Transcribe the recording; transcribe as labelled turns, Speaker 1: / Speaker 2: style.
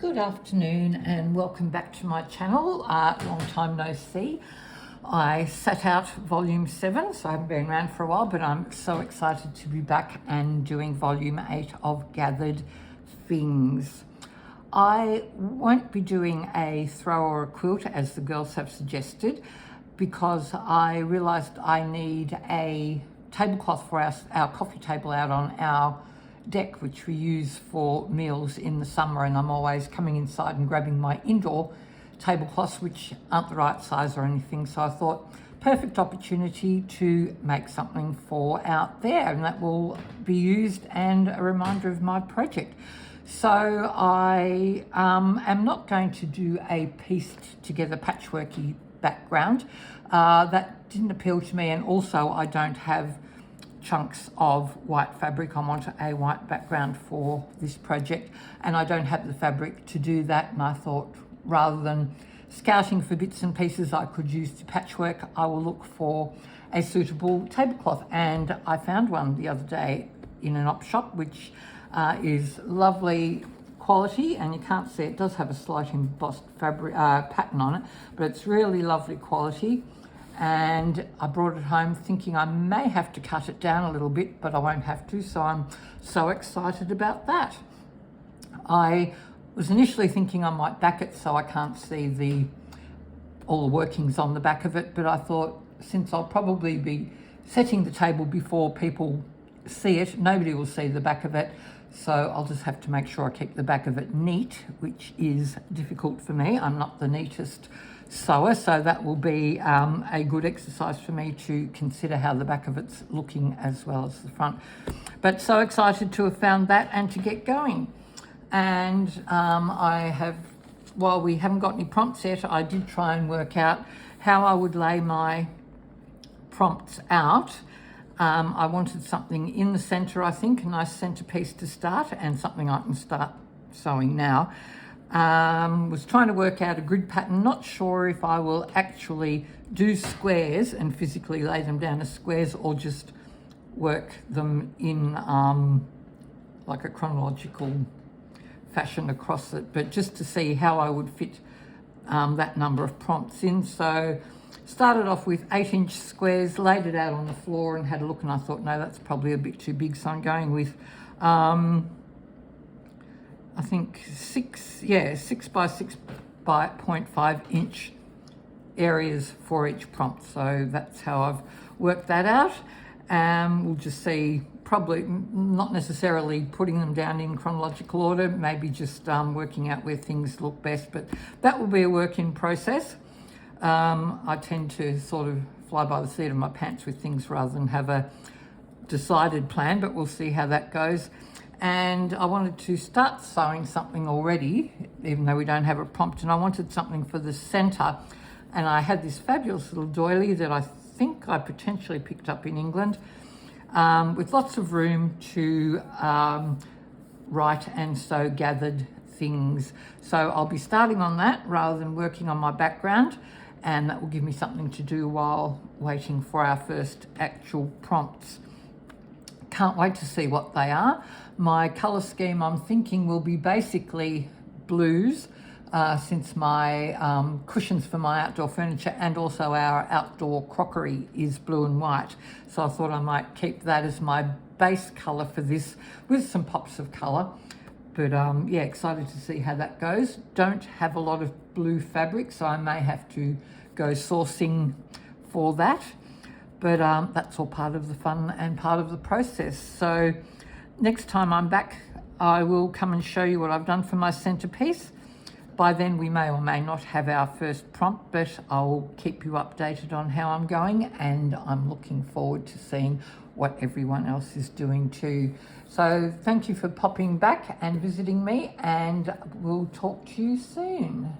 Speaker 1: Good afternoon and welcome back to my channel. Long time no see. I set out volume 7, so I haven't been around for a while, but I'm so excited to be back and doing volume 8 of Gathered Things. I won't be doing a throw or a quilt as the girls have suggested, because I realised I need a tablecloth for our coffee table out on our deck, which we use for meals in the summer, and I'm always coming inside and grabbing my indoor tablecloths, which aren't the right size or anything. So I thought, perfect opportunity to make something for out there, and that will be used and a reminder of my project. So I am not going to do a pieced together patchworky background. That didn't appeal to me, and also I don't have chunks of white fabric. I want a white background for this project, and I don't have the fabric to do that, and I thought, rather than scouting for bits and pieces I could use to patchwork, I will look for a suitable tablecloth. And I found one the other day in an op shop, which is lovely quality, and you can't see it does have a slight embossed fabric pattern on it, but it's really lovely quality. And I brought it home thinking I may have to cut it down a little bit, but I won't have to, so I'm so excited about that. I was initially thinking I might back it so I can't see all the workings on the back of it, but I thought, since I'll probably be setting the table before people see it, nobody will see the back of it, so I'll just have to make sure I keep the back of it neat, which is difficult for me. I'm not the neatest sewer, so that will be a good exercise for me to consider how the back of it's looking as well as the front. But so excited to have found that and to get going. And while we haven't got any prompts yet, I did try and work out how I would lay my prompts out. I wanted something in the center, I think, a nice centerpiece to start, and something I can start sewing now. Was trying to work out a grid pattern, not sure if I will actually do squares and physically lay them down as squares, or just work them in like a chronological fashion across it, but just to see how I would fit that number of prompts in. So started off with 8-inch squares, laid it out on the floor and had a look, and I thought, no, that's probably a bit too big, so I'm going with I think 6 by 6 by 0.5 inch areas for each prompt. So that's how I've worked that out. We'll just see, probably not necessarily putting them down in chronological order, maybe just working out where things look best, but that will be a work in process. I tend to sort of fly by the seat of my pants with things rather than have a decided plan, but we'll see how that goes. And I wanted to start sewing something already, even though we don't have a prompt, and I wanted something for the center. And I had this fabulous little doily that I think I potentially picked up in England, with lots of room to write and sew gathered things. So I'll be starting on that rather than working on my background, and that will give me something to do while waiting for our first actual prompts. Can't wait to see what they are. My colour scheme, I'm thinking, will be basically blues, since my cushions for my outdoor furniture and also our outdoor crockery is blue and white. So I thought I might keep that as my base colour for this, with some pops of colour. But yeah, excited to see how that goes. Don't have a lot of blue fabric, so I may have to go sourcing for that. But that's all part of the fun and part of the process. So next time I'm back, I will come and show you what I've done for my centerpiece. By then we may or may not have our first prompt, but I'll keep you updated on how I'm going, and I'm looking forward to seeing what everyone else is doing too. So thank you for popping back and visiting me, and we'll talk to you soon.